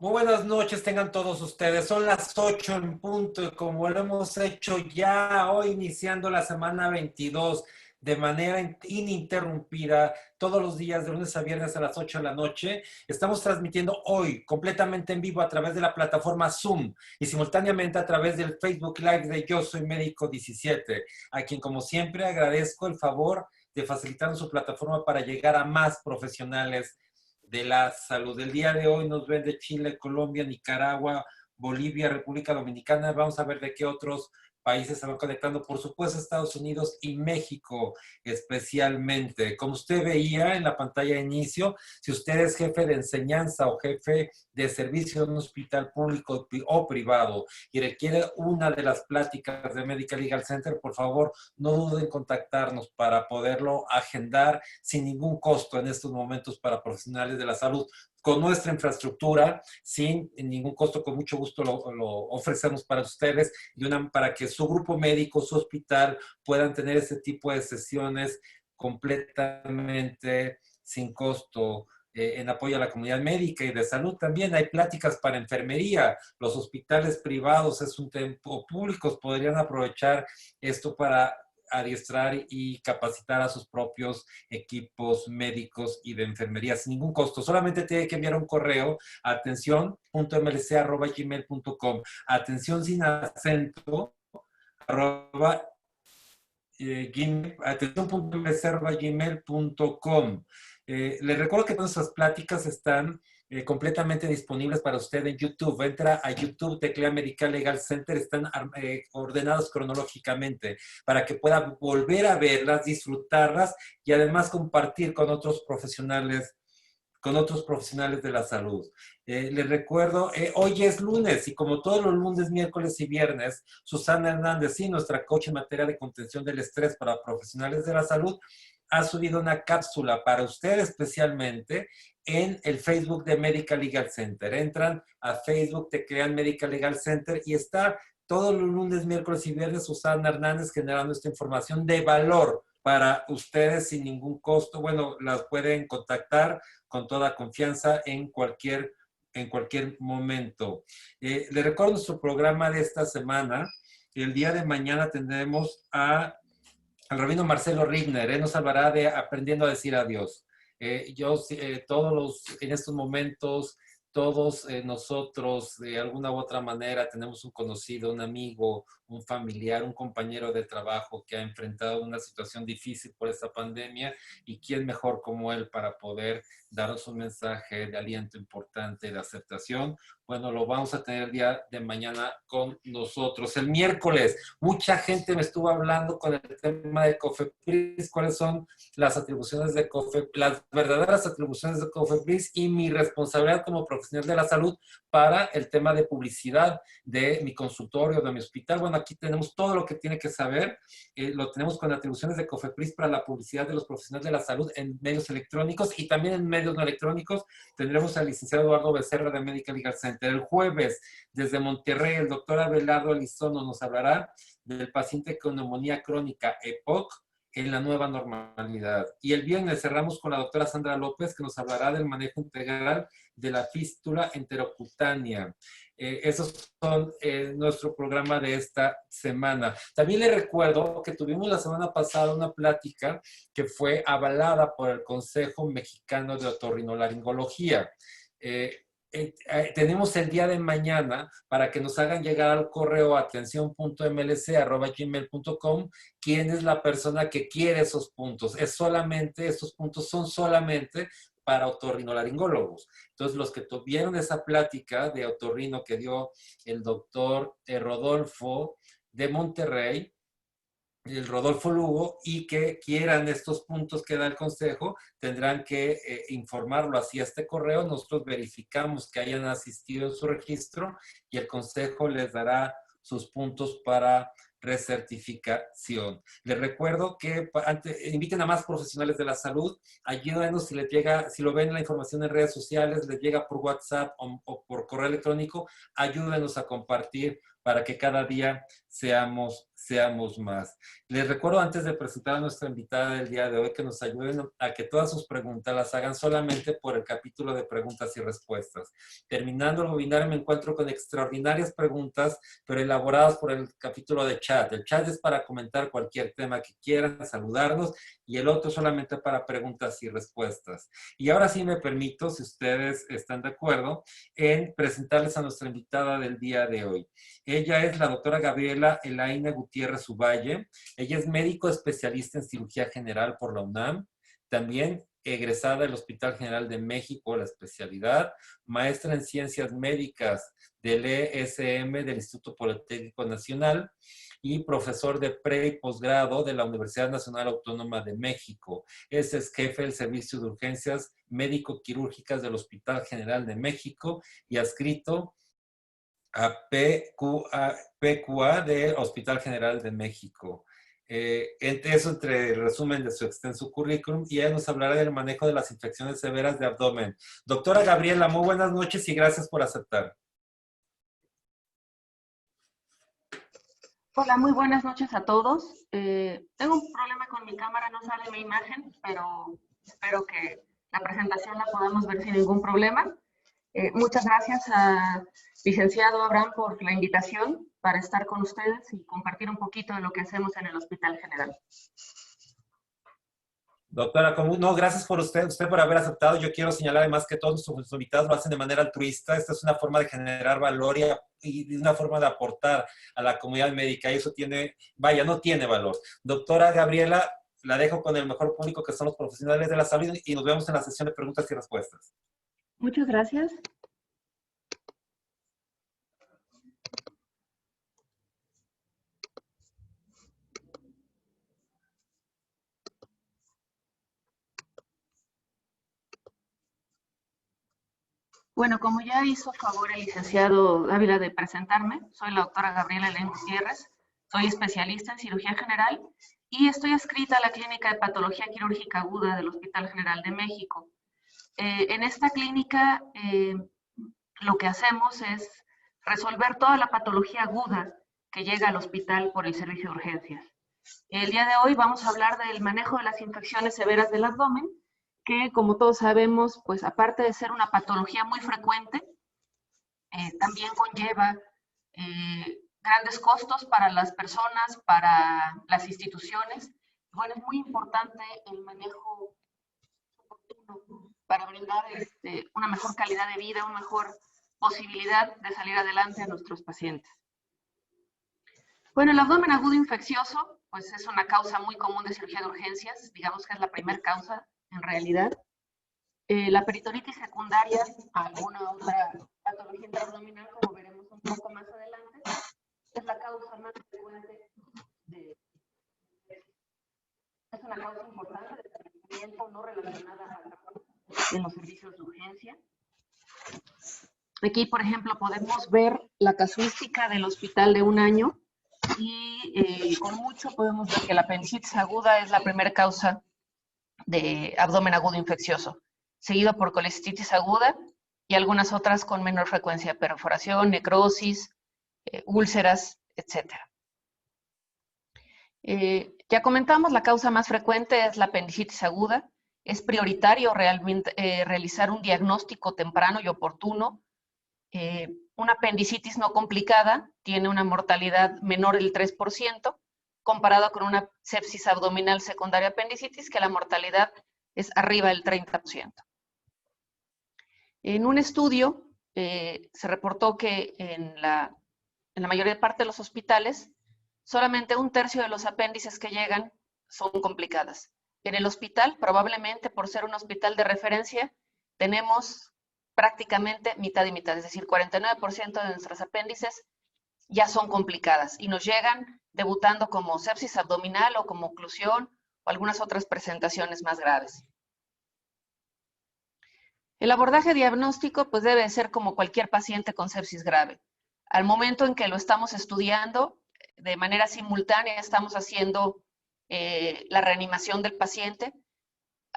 Muy buenas noches, tengan todos ustedes. Son las 8 en punto y como lo hemos hecho ya hoy iniciando la semana 22 de manera ininterrumpida, todos los días de lunes a viernes a las 8 de la noche, estamos transmitiendo hoy completamente en vivo a través de la plataforma Zoom y simultáneamente a través del Facebook Live de Yo Soy Médico 17, a quien como siempre agradezco el favor de facilitarnos su plataforma para llegar a más profesionales de la salud. El día de hoy nos ven de Chile, Colombia, Nicaragua, Bolivia, República Dominicana. Vamos a ver de qué otros países se van conectando. Por supuesto, Estados Unidos y México especialmente. Como usted veía en la pantalla de inicio, si usted es jefe de enseñanza o jefe de servicio en un hospital público o privado y requiere una de las pláticas de Medical Legal Center, por favor, no duden en contactarnos para poderlo agendar sin ningún costo en estos momentos para profesionales de la salud. Con nuestra infraestructura, sin ningún costo, con mucho gusto lo ofrecemos para ustedes y para que su grupo médico, su hospital puedan tener ese tipo de sesiones completamente sin costo. En apoyo a la comunidad médica y de salud también hay pláticas para enfermería. Los hospitales privados es un tiempo públicos podrían aprovechar esto para adiestrar y capacitar a sus propios equipos médicos y de enfermería sin ningún costo. Solamente tiene que enviar un correo a atención.mlc@gmail.com. Atención sin acento arroba atención.mlc@gmail.com. Les recuerdo que todas nuestras pláticas están completamente disponibles para usted en YouTube. Entra a YouTube, teclea Medical Legal Center, están ordenados cronológicamente para que pueda volver a verlas, disfrutarlas y además compartir con otros profesionales de la salud. Les recuerdo, hoy es lunes y como todos los lunes, miércoles y viernes, Susana Hernández, sí, nuestra coach en materia de contención del estrés para profesionales de la salud, ha subido una cápsula para usted especialmente en el Facebook de Medical Legal Center. Entran a Facebook, te crean Medical Legal Center y está todos los lunes, miércoles y viernes Susana Hernández generando esta información de valor para ustedes sin ningún costo. Bueno, las pueden contactar con toda confianza en cualquier momento. Les recuerdo nuestro programa de esta semana. El día de mañana tendremos al rabino Marcelo Rigner. Él nos hablará de aprendiendo a decir adiós. En estos momentos, todos nosotros, de alguna u otra manera, tenemos un conocido, un amigo, un familiar, un compañero de trabajo que ha enfrentado una situación difícil por esta pandemia y quién mejor como él para poder daros un mensaje de aliento importante, de aceptación. Bueno, lo vamos a tener el día de mañana con nosotros. El miércoles, mucha gente me estuvo hablando con el tema de COFEPRIS, cuáles son las atribuciones de COFEPRIS, las verdaderas atribuciones de COFEPRIS y mi responsabilidad como profesional de la salud para el tema de publicidad de mi consultorio, de mi hospital. Bueno, aquí tenemos todo lo que tiene que saber. Lo tenemos con atribuciones de COFEPRIS para la publicidad de los profesionales de la salud en medios electrónicos y también en medios no electrónicos. Tendremos al licenciado Eduardo Becerra de Medical Legal Center. El jueves, desde Monterrey, el doctor Abelardo Elizondo nos hablará del paciente con neumonía crónica EPOC en la nueva normalidad. Y el viernes cerramos con la doctora Sandra López, que nos hablará del manejo integral de la fístula enterocutánea. Esos son nuestro programa de esta semana. También les recuerdo que tuvimos la semana pasada una plática que fue avalada por el Consejo Mexicano de Otorrinolaringología. Tenemos el día de mañana para que nos hagan llegar al correo atención.mlc@gmail.com quién es la persona que quiere esos puntos. Estos puntos son solamente para otorrinolaringólogos. Entonces, los que tuvieron esa plática de otorrino que dio el doctor Rodolfo de Monterrey, el Rodolfo Lugo, y que quieran estos puntos que da el consejo, tendrán que informarlo así a este correo. Nosotros verificamos que hayan asistido en su registro y el consejo les dará sus puntos para recertificación. Les recuerdo que inviten a más profesionales de la salud, ayúdenos si les llega, si lo ven la información en redes sociales, les llega por WhatsApp o por correo electrónico, ayúdenos a compartir para que cada día seamos más. Les recuerdo antes de presentar a nuestra invitada del día de hoy que nos ayuden a que todas sus preguntas las hagan solamente por el capítulo de preguntas y respuestas. Terminando el webinar me encuentro con extraordinarias preguntas, pero elaboradas por el capítulo de chat. El chat es para comentar cualquier tema que quieran, saludarnos, y el otro solamente para preguntas y respuestas. Y ahora sí me permito, si ustedes están de acuerdo, en presentarles a nuestra invitada del día de hoy. Ella es la doctora Gabriela Elaine Gutiérrez Uvalle. Ella es médico especialista en cirugía general por la UNAM. También egresada del Hospital General de México, la especialidad, maestra en ciencias médicas del ESM del Instituto Politécnico Nacional y profesor de pre y posgrado de la Universidad Nacional Autónoma de México. Es jefe del Servicio de Urgencias Médico-Quirúrgicas del Hospital General de México y adscrito a PQA del Hospital General de México. Entre el resumen de su extenso currículum, y ella nos hablará del manejo de las infecciones severas de abdomen. Doctora Gabriela, muy buenas noches y gracias por aceptar. Hola, muy buenas noches a todos. Tengo un problema con mi cámara, no sale mi imagen, pero espero que la presentación la podamos ver sin ningún problema. Muchas gracias a licenciado Abraham por la invitación para estar con ustedes y compartir un poquito de lo que hacemos en el Hospital General. Doctora, no, gracias por usted por haber aceptado. Yo quiero señalar además que todos nuestros invitados lo hacen de manera altruista. Esta es una forma de generar valor y una forma de aportar a la comunidad médica, y eso no tiene valor. Doctora Gabriela, la dejo con el mejor público, que son los profesionales de la salud, y nos vemos en la sesión de preguntas y respuestas. Muchas gracias. Bueno, como ya hizo favor el licenciado Dávila de presentarme, soy la doctora Gabriela Elaine Gutiérrez, soy especialista en cirugía general y estoy adscrita a la Clínica de Patología Quirúrgica Aguda del Hospital General de México. En esta clínica lo que hacemos es resolver toda la patología aguda que llega al hospital por el servicio de urgencias. El día de hoy vamos a hablar del manejo de las infecciones severas del abdomen, que como todos sabemos, pues aparte de ser una patología muy frecuente, también conlleva grandes costos para las personas, para las instituciones. Bueno, es muy importante el manejo oportuno para brindar una mejor calidad de vida, una mejor posibilidad de salir adelante a nuestros pacientes. Bueno, el abdomen agudo infeccioso, pues es una causa muy común de cirugía de urgencias, digamos que es la primera causa en realidad. La peritonitis secundaria a alguna otra patología intraabdominal, como veremos un poco más adelante, es la causa más frecuente es una causa importante de tratamiento no relacionada a la en los servicios de urgencia. Aquí, por ejemplo, podemos ver la casuística del hospital de un año y con mucho podemos ver que la apendicitis aguda es la primera causa de abdomen agudo infeccioso, seguido por colecistitis aguda y algunas otras con menor frecuencia, perforación, necrosis, úlceras, etc. Ya comentamos, la causa más frecuente es la apendicitis aguda. Es prioritario realmente realizar un diagnóstico temprano y oportuno. Una apendicitis no complicada tiene una mortalidad menor del 3%, comparado con una sepsis abdominal secundaria apendicitis, que la mortalidad es arriba del 30%. En un estudio se reportó que en la mayoría parte de los hospitales, solamente un tercio de los apéndices que llegan son complicadas. En el hospital, probablemente por ser un hospital de referencia, tenemos prácticamente mitad y mitad, es decir, 49% de nuestros apéndices ya son complicadas y nos llegan debutando como sepsis abdominal o como oclusión o algunas otras presentaciones más graves. El abordaje diagnóstico pues debe ser como cualquier paciente con sepsis grave. Al momento en que lo estamos estudiando, de manera simultánea estamos haciendo la reanimación del paciente.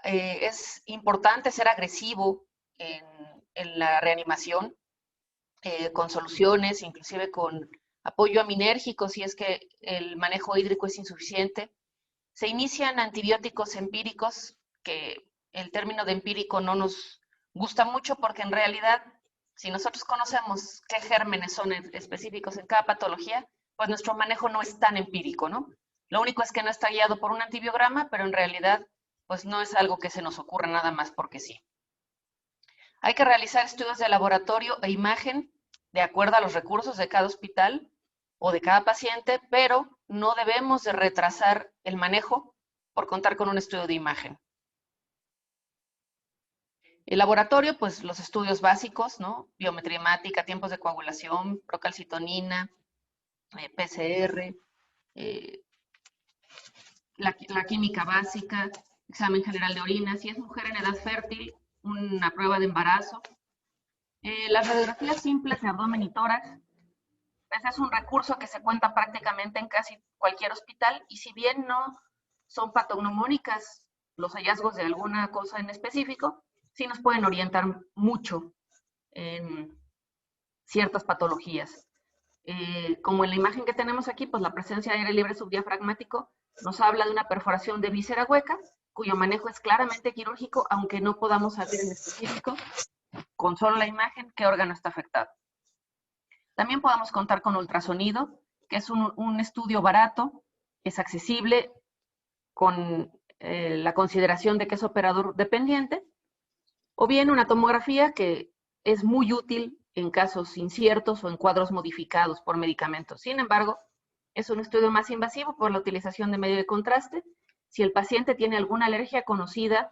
Es importante ser agresivo en la reanimación, con soluciones, inclusive con apoyo aminérgico si es que el manejo hídrico es insuficiente. Se inician antibióticos empíricos, que el término de empírico no nos gusta mucho porque en realidad, si nosotros conocemos qué gérmenes son específicos en cada patología, pues nuestro manejo no es tan empírico, ¿no? Lo único es que no está guiado por un antibiograma, pero en realidad, pues no es algo que se nos ocurra nada más porque sí. Hay que realizar estudios de laboratorio e imagen de acuerdo a los recursos de cada hospital o de cada paciente, pero no debemos de retrasar el manejo por contar con un estudio de imagen. El laboratorio, pues los estudios básicos, ¿no? Biometría hemática, tiempos de coagulación, procalcitonina, PCR, la química básica, examen general de orina, si es mujer en edad fértil, una prueba de embarazo. Las radiografías simples de abdomen y tórax, ese es un recurso que se cuenta prácticamente en casi cualquier hospital y si bien no son patognomónicas los hallazgos de alguna cosa en específico, sí nos pueden orientar mucho en ciertas patologías. Como en la imagen que tenemos aquí, pues la presencia de aire libre subdiafragmático nos habla de una perforación de víscera hueca, cuyo manejo es claramente quirúrgico, aunque no podamos saber en específico, con solo la imagen, qué órgano está afectado. También podemos contar con ultrasonido, que es un estudio barato, es accesible, con la consideración de que es operador dependiente, o bien una tomografía que es muy útil en casos inciertos o en cuadros modificados por medicamentos. Sin embargo, es un estudio más invasivo por la utilización de medio de contraste. Si el paciente tiene alguna alergia conocida,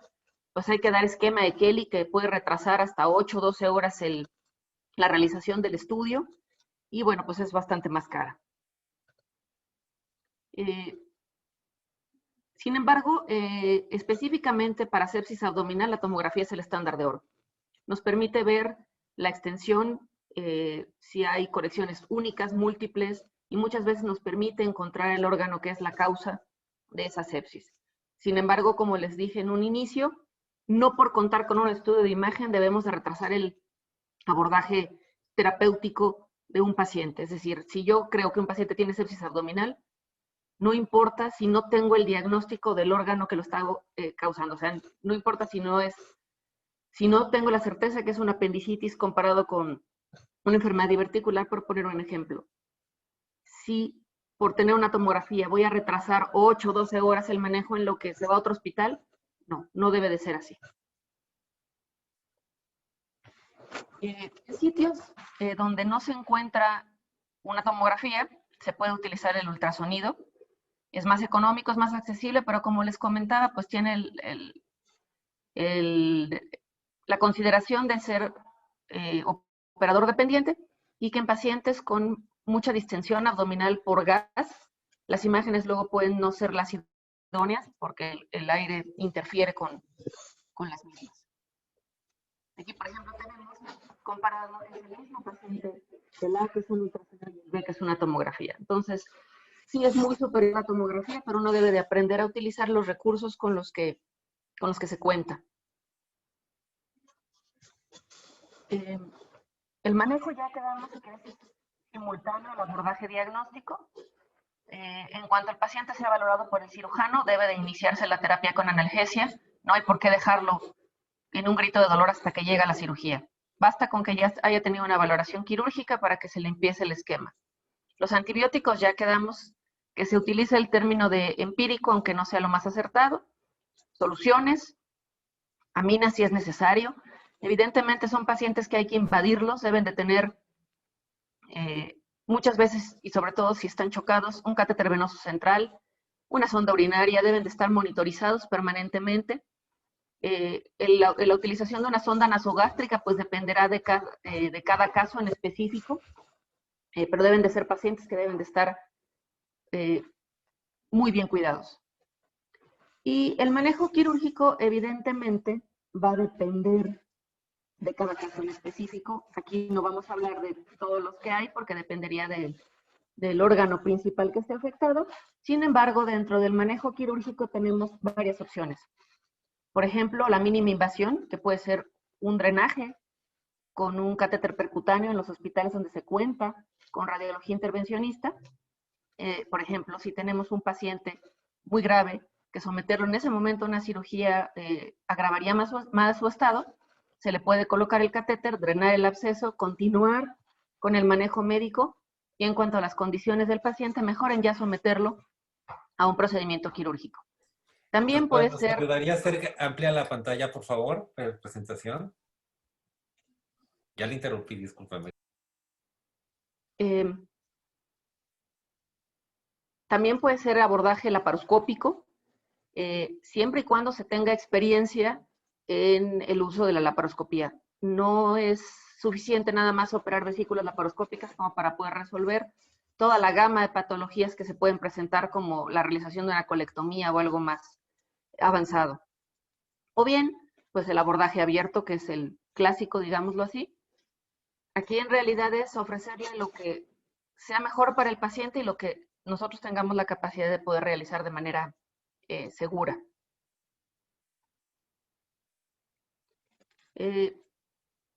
pues hay que dar esquema de Kelly que puede retrasar hasta 8 o 12 horas la realización del estudio y bueno, pues es bastante más cara. Sin embargo, específicamente para sepsis abdominal, la tomografía es el estándar de oro. Nos permite ver la extensión, si hay correcciones únicas, múltiples, y muchas veces nos permite encontrar el órgano que es la causa de esa sepsis. Sin embargo, como les dije en un inicio, no por contar con un estudio de imagen debemos de retrasar el abordaje terapéutico de un paciente. Es decir, si yo creo que un paciente tiene sepsis abdominal, no importa si no tengo el diagnóstico del órgano que lo está causando. O sea, no importa si no tengo la certeza que es una apendicitis comparado con una enfermedad diverticular, por poner un ejemplo. Si por tener una tomografía voy a retrasar 8 o 12 horas el manejo en lo que se va a otro hospital, no debe de ser así. En sitios donde no se encuentra una tomografía, se puede utilizar el ultrasonido. Es más económico, es más accesible, pero como les comentaba, pues tiene la consideración de ser operador dependiente y que en pacientes con mucha distensión abdominal por gas, las imágenes luego pueden no ser las idóneas porque el aire interfiere con las mismas. Aquí, por ejemplo, tenemos comparado el mismo paciente, el A que es un ultrasonido y el B que es una tomografía. Entonces, sí es muy superior la tomografía, pero uno debe de aprender a utilizar los recursos con los que se cuenta. El manejo ya quedamos que es simultáneo al abordaje diagnóstico. En cuanto el paciente sea valorado por el cirujano, debe de iniciarse la terapia con analgesia. No hay por qué dejarlo en un grito de dolor hasta que llega la cirugía. Basta con que ya haya tenido una valoración quirúrgica para que se le empiece el esquema. Los antibióticos ya quedamos que se utiliza el término de empírico, aunque no sea lo más acertado. Soluciones, aminas si es necesario. Evidentemente son pacientes que hay que invadirlos, deben de tener muchas veces, y sobre todo si están chocados, un catéter venoso central, una sonda urinaria, deben de estar monitorizados permanentemente. La utilización de una sonda nasogástrica pues dependerá de cada caso en específico, pero deben de ser pacientes que deben de estar muy bien cuidados. Y el manejo quirúrgico evidentemente va a depender de cada caso en específico. Aquí no vamos a hablar de todos los que hay porque dependería del órgano principal que esté afectado. Sin embargo, dentro del manejo quirúrgico tenemos varias opciones. Por ejemplo, la mínima invasión, que puede ser un drenaje con un catéter percutáneo en los hospitales donde se cuenta con radiología intervencionista. Por ejemplo, si tenemos un paciente muy grave, que someterlo en ese momento a una cirugía agravaría más su estado, se le puede colocar el catéter, drenar el absceso, continuar con el manejo médico y en cuanto a las condiciones del paciente mejoren, ya someterlo a un procedimiento quirúrgico. También puede ¿Nos ser... ayudaría a hacer amplia la pantalla, por favor, de presentación? Ya le interrumpí, discúlpame. También puede ser abordaje laparoscópico, siempre y cuando se tenga experiencia en el uso de la laparoscopía. No es suficiente nada más operar vesículas laparoscópicas como para poder resolver toda la gama de patologías que se pueden presentar, como la realización de una colectomía o algo más avanzado. O bien, pues el abordaje abierto, que es el clásico, digámoslo así. Aquí en realidad es ofrecerle lo que sea mejor para el paciente y lo que nosotros tengamos la capacidad de poder realizar de manera segura.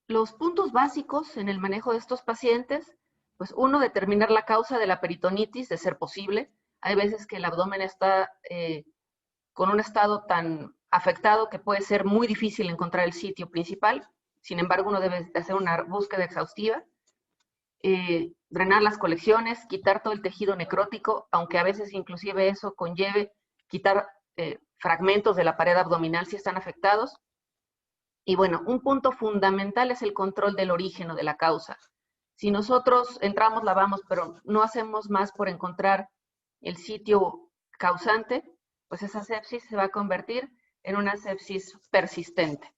Los puntos básicos en el manejo de estos pacientes, pues uno, determinar la causa de la peritonitis, de ser posible. Hay veces que el abdomen está con un estado tan afectado que puede ser muy difícil encontrar el sitio principal. Sin embargo, uno debe hacer una búsqueda exhaustiva. Drenar las colecciones, quitar todo el tejido necrótico, aunque a veces inclusive eso conlleve quitar fragmentos de la pared abdominal si están afectados. Y bueno, un punto fundamental es el control del origen o de la causa. Si nosotros entramos, lavamos, pero no hacemos más por encontrar el sitio causante, pues esa sepsis se va a convertir en una sepsis persistente,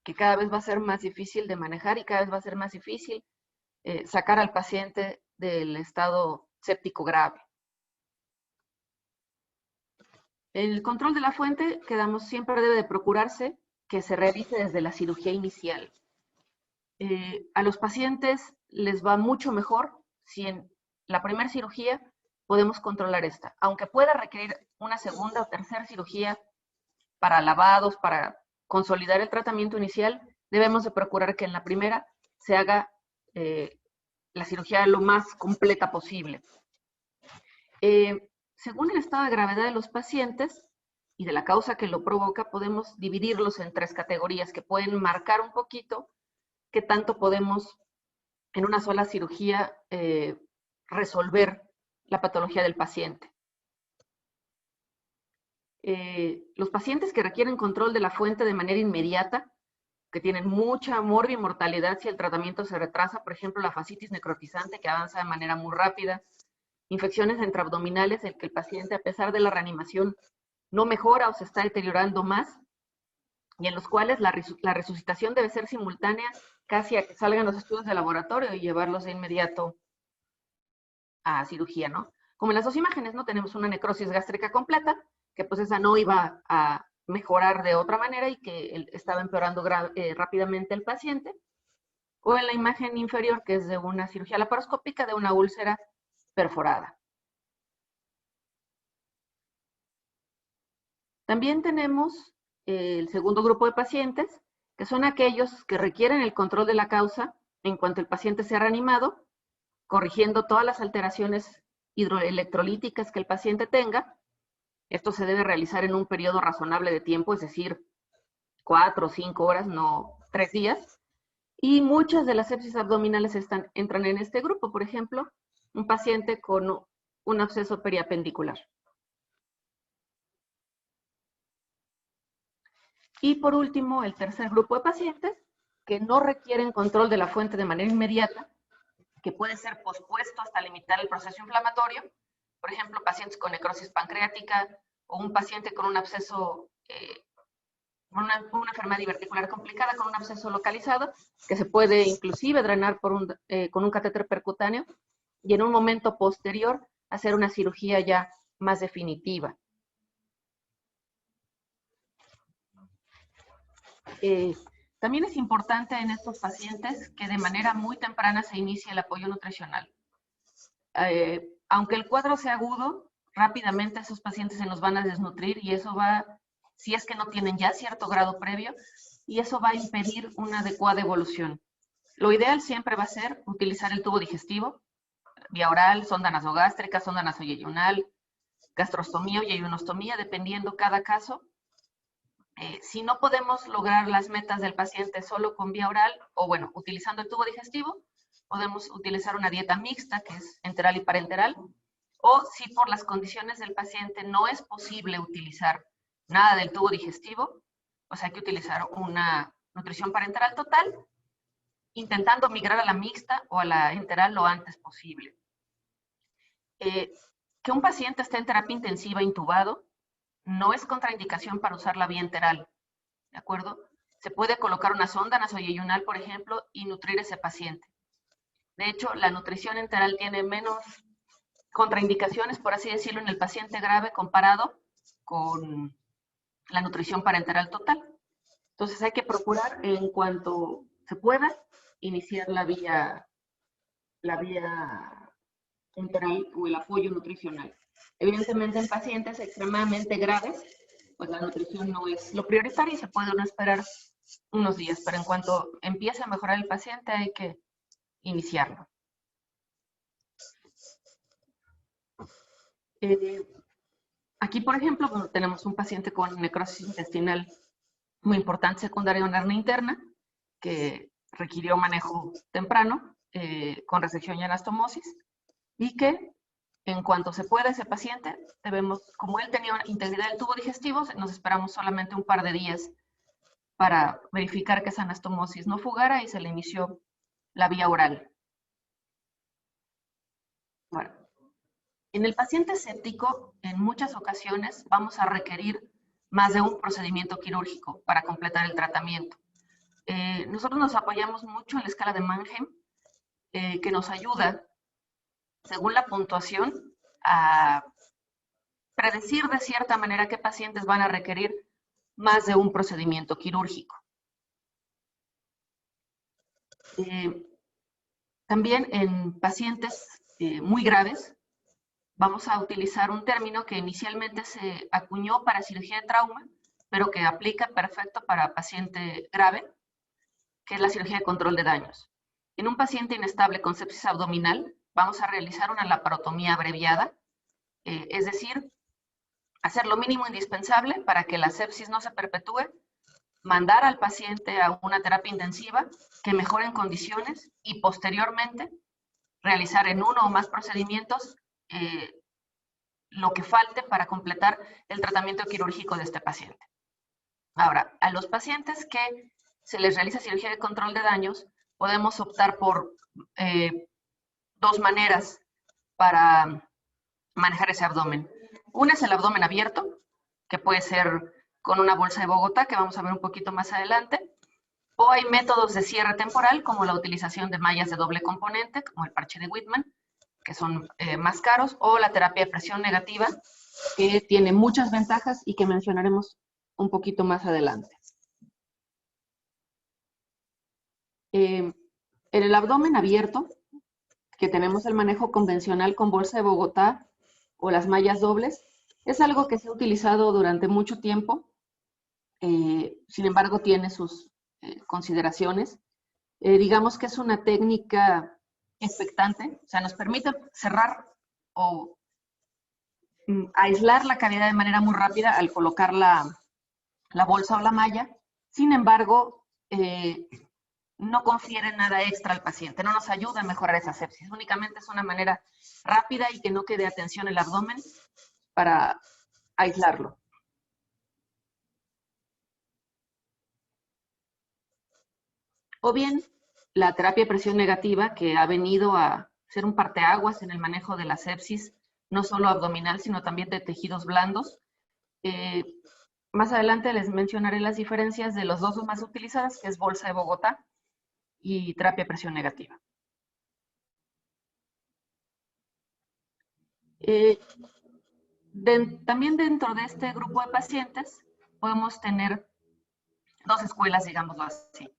que cada vez va a ser más difícil de manejar y cada vez va a ser más difícil sacar al paciente del estado séptico grave. El control de la fuente, quedamos, siempre debe de procurarse que se realice desde la cirugía inicial. A los pacientes les va mucho mejor si en la primera cirugía podemos controlar esta, aunque pueda requerir una segunda o tercera cirugía para lavados, para consolidar el tratamiento inicial. Debemos de procurar que en la primera se haga la cirugía lo más completa posible. Según el estado de gravedad de los pacientes y de la causa que lo provoca, podemos dividirlos en 3 categorías que pueden marcar un poquito qué tanto podemos en una sola cirugía resolver la patología del paciente. Los pacientes que requieren control de la fuente de manera inmediata, que tienen mucha mortalidad si el tratamiento se retrasa, por ejemplo, la fascitis necrotizante, que avanza de manera muy rápida, infecciones intraabdominales, en que el paciente, a pesar de la reanimación, no mejora o se está deteriorando más, y en los cuales la resucitación debe ser simultánea casi a que salgan los estudios de laboratorio y llevarlos de inmediato a cirugía, ¿no? Como en las 2 imágenes, ¿no? Tenemos una necrosis gástrica completa, que pues esa no iba a mejorar de otra manera y que estaba empeorando rápidamente el paciente. O en la imagen inferior, que es de una cirugía laparoscópica de una úlcera perforada. También tenemos el segundo grupo de pacientes, que son aquellos que requieren el control de la causa en cuanto el paciente sea reanimado, corrigiendo todas las alteraciones hidroelectrolíticas que el paciente tenga. Esto se debe realizar en un periodo razonable de tiempo, es decir, 4 o 5 horas, no 3 días. Y muchas de las sepsis abdominales entran en este grupo. Por ejemplo, un paciente con un absceso periapendicular. Y por último, el tercer grupo de pacientes que no requieren control de la fuente de manera inmediata, que puede ser pospuesto hasta limitar el proceso inflamatorio. Por ejemplo, pacientes con necrosis pancreática o un paciente con un absceso, una enfermedad diverticular complicada con un absceso localizado, que se puede inclusive drenar con un catéter percutáneo y en un momento posterior hacer una cirugía ya más definitiva. También es importante en estos pacientes que de manera muy temprana se inicie el apoyo nutricional. Aunque el cuadro sea agudo, rápidamente esos pacientes se nos van a desnutrir y eso va, si es que no tienen ya cierto grado previo, y eso va a impedir una adecuada evolución. Lo ideal siempre va a ser utilizar el tubo digestivo, vía oral, sonda nasogástrica, sonda nasoyeyunal, gastrostomía o yeyunostomía, dependiendo cada caso. Si no podemos lograr las metas del paciente solo con vía oral, o bueno, utilizando el tubo digestivo, podemos utilizar una dieta mixta, que es enteral y parenteral, o si por las condiciones del paciente no es posible utilizar nada del tubo digestivo, pues hay que utilizar una nutrición parenteral total, intentando migrar a la mixta o a la enteral lo antes posible. Que un paciente esté en terapia intensiva intubado no es contraindicación para usar la vía enteral, ¿de acuerdo? Se puede colocar una sonda nasoyeyunal, por ejemplo, y nutrir a ese paciente. De hecho, la nutrición enteral tiene menos contraindicaciones, por así decirlo, en el paciente grave comparado con la nutrición parenteral total. Entonces hay que procurar, en cuanto se pueda, iniciar la vía enteral o el apoyo nutricional. Evidentemente, en pacientes extremadamente graves, pues la nutrición no es lo prioritario y se puede uno esperar unos días, pero en cuanto empiece a mejorar el paciente hay que iniciarlo. Aquí, por ejemplo, bueno, tenemos un paciente con necrosis intestinal muy importante secundaria de una hernia interna que requirió manejo temprano con resección y anastomosis y que en cuanto se pueda ese paciente debemos, como él tenía integridad del tubo digestivo, nos esperamos solamente un par de días para verificar que esa anastomosis no fugara y se le inició la vía oral. Bueno, en el paciente séptico, en muchas ocasiones vamos a requerir más de un procedimiento quirúrgico para completar el tratamiento. Nosotros nos apoyamos mucho en la escala de Mannheim, que nos ayuda, según la puntuación, a predecir de cierta manera qué pacientes van a requerir más de un procedimiento quirúrgico. También en pacientes muy graves, vamos a utilizar un término que inicialmente se acuñó para cirugía de trauma, pero que aplica perfecto para paciente grave, que es la cirugía de control de daños. En un paciente inestable con sepsis abdominal, vamos a realizar una laparotomía abreviada, es decir, hacer lo mínimo indispensable para que la sepsis no se perpetúe, mandar al paciente a una terapia intensiva que mejore en condiciones y posteriormente realizar en uno o más procedimientos lo que falte para completar el tratamiento quirúrgico de este paciente. Ahora, a los pacientes que se les realiza cirugía de control de daños, podemos optar por dos maneras para manejar ese abdomen. Una es el abdomen abierto, que puede ser con una bolsa de Bogotá, que vamos a ver un poquito más adelante, o hay métodos de cierre temporal, como la utilización de mallas de doble componente, como el parche de Whitman, que son más caros, o la terapia de presión negativa, que tiene muchas ventajas y que mencionaremos un poquito más adelante. En el abdomen abierto, que tenemos el manejo convencional con bolsa de Bogotá o las mallas dobles, es algo que se ha utilizado durante mucho tiempo, sin embargo tiene sus consideraciones. Digamos que es una técnica expectante, o sea, nos permite cerrar o aislar la cavidad de manera muy rápida al colocar la bolsa o la malla. Sin embargo, no confiere nada extra al paciente, no nos ayuda a mejorar esa sepsis, únicamente es una manera rápida y que no quede atención el abdomen para aislarlo. O bien, la terapia de presión negativa, que ha venido a ser un parteaguas en el manejo de la sepsis, no solo abdominal, sino también de tejidos blandos. Más adelante les mencionaré las diferencias de los dos más utilizadas, que es bolsa de Bogotá y terapia de presión negativa. También dentro de este grupo de pacientes podemos tener dos escuelas, digámoslo así.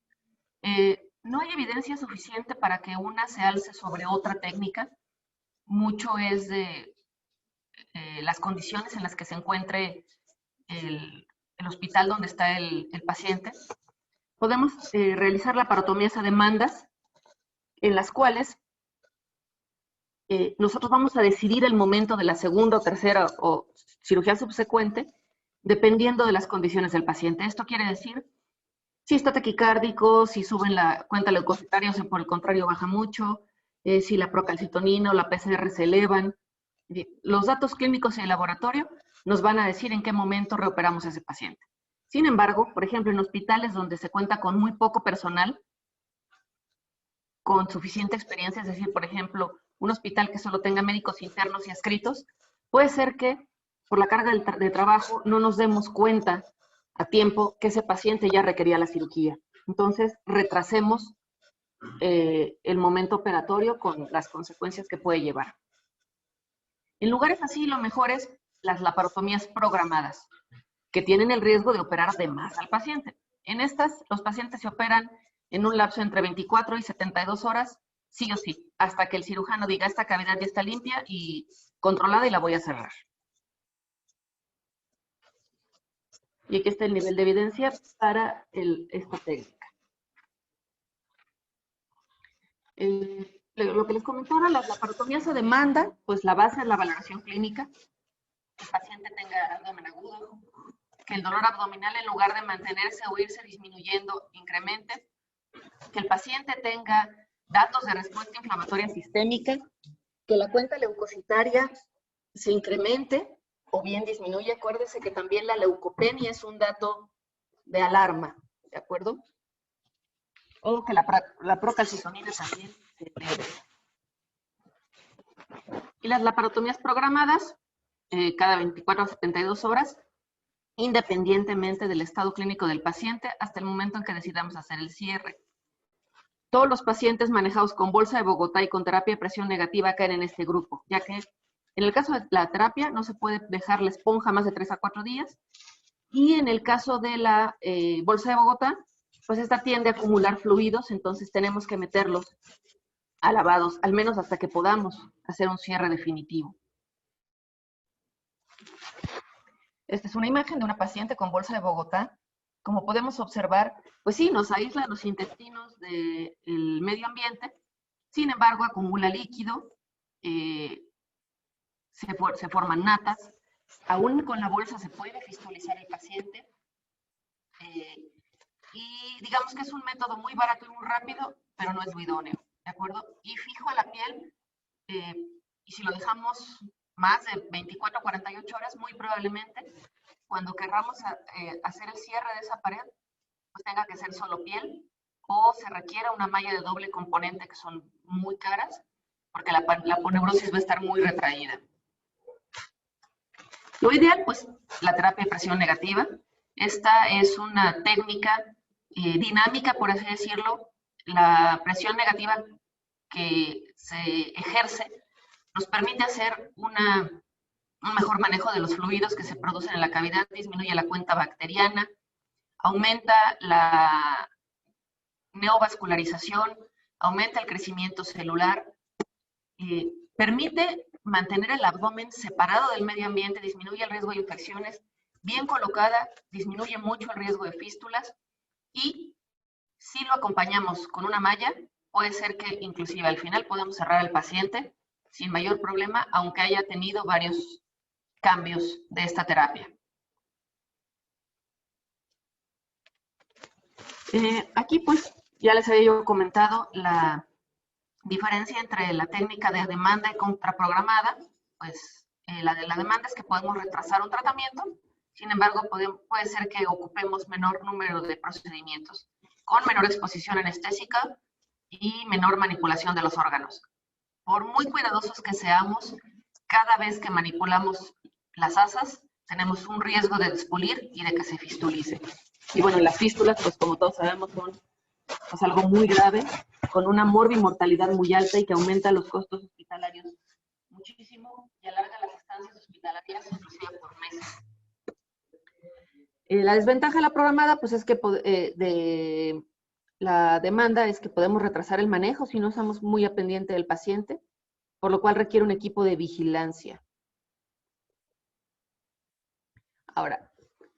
No hay evidencia suficiente para que una se alce sobre otra técnica. Mucho es de las condiciones en las que se encuentre el hospital donde está el paciente. Podemos realizar laparotomías a demandas en las cuales nosotros vamos a decidir el momento de la segunda o tercera o cirugía subsecuente, dependiendo de las condiciones del paciente. Esto quiere decir si está taquicárdico, si sube la cuenta leucocitaria o si por el contrario baja mucho, si la procalcitonina o la PCR se elevan. Los datos clínicos y el laboratorio nos van a decir en qué momento reoperamos a ese paciente. Sin embargo, por ejemplo, en hospitales donde se cuenta con muy poco personal, con suficiente experiencia, es decir, por ejemplo, un hospital que solo tenga médicos internos y adscritos, puede ser que por la carga de trabajo no nos demos cuenta a tiempo que ese paciente ya requería la cirugía. Entonces, retrasemos el momento operatorio con las consecuencias que puede llevar. En lugares así, lo mejor es las laparotomías programadas, que tienen el riesgo de operar de más al paciente. En estas, los pacientes se operan en un lapso entre 24 y 72 horas, sí o sí, hasta que el cirujano diga, esta cavidad ya está limpia y controlada y la voy a cerrar. Y aquí está el nivel de evidencia para esta técnica. Lo que les comentaba, las laparotomías a demanda, pues la base es la valoración clínica, que el paciente tenga abdomen agudo, que el dolor abdominal en lugar de mantenerse o irse disminuyendo, incremente, que el paciente tenga datos de respuesta inflamatoria sistémica, que la cuenta leucocitaria se incremente o bien disminuye. Acuérdese que también la leucopenia es un dato de alarma, ¿de acuerdo? O que la procalcitonina también se eleve. Y las laparotomías programadas, cada 24 a 72 horas, independientemente del estado clínico del paciente, hasta el momento en que decidamos hacer el cierre. Todos los pacientes manejados con bolsa de Bogotá y con terapia de presión negativa caen en este grupo, ya que en el caso de la terapia no se puede dejar la esponja más de 3 a 4 días, y en el caso de la bolsa de Bogotá, pues esta tiende a acumular fluidos, entonces tenemos que meterlos a lavados, al menos hasta que podamos hacer un cierre definitivo. Esta es una imagen de una paciente con bolsa de Bogotá. Como podemos observar, pues sí, nos aísla los intestinos del medio ambiente, sin embargo acumula líquido, se forman natas, aún con la bolsa se puede fistulizar el paciente, y digamos que es un método muy barato y muy rápido, pero no es muy idóneo, ¿de acuerdo? Y fijo a la piel, y si lo dejamos más de 24 a 48 horas, muy probablemente cuando querramos hacer el cierre de esa pared, pues tenga que ser solo piel, o se requiera una malla de doble componente que son muy caras, porque la aponeurosis va a estar muy retraída. Lo ideal, pues, la terapia de presión negativa. Esta es una técnica dinámica, por así decirlo. La presión negativa que se ejerce nos permite hacer un mejor manejo de los fluidos que se producen en la cavidad, disminuye la cuenta bacteriana, aumenta la neovascularización, aumenta el crecimiento celular, permite mantener el abdomen separado del medio ambiente, disminuye el riesgo de infecciones, bien colocada, disminuye mucho el riesgo de fístulas, y si lo acompañamos con una malla, puede ser que inclusive al final podamos cerrar al paciente sin mayor problema, aunque haya tenido varios cambios de esta terapia. Aquí pues ya les había yo comentado la diferencia entre la técnica de demanda y contraprogramada. Pues la de la demanda es que podemos retrasar un tratamiento, sin embargo puede ser que ocupemos menor número de procedimientos, con menor exposición anestésica y menor manipulación de los órganos. Por muy cuidadosos que seamos, cada vez que manipulamos las asas, tenemos un riesgo de despulir y de que se fistulice. Y bueno, las fístulas, pues como todos sabemos, son pues, algo muy grave, con una morbimortalidad muy alta y que aumenta los costos hospitalarios muchísimo y alarga las estancias hospitalarias inclusive por meses. La desventaja de la programada, pues es que de la demanda es que podemos retrasar el manejo si no estamos muy a pendiente del paciente, por lo cual requiere un equipo de vigilancia. Ahora,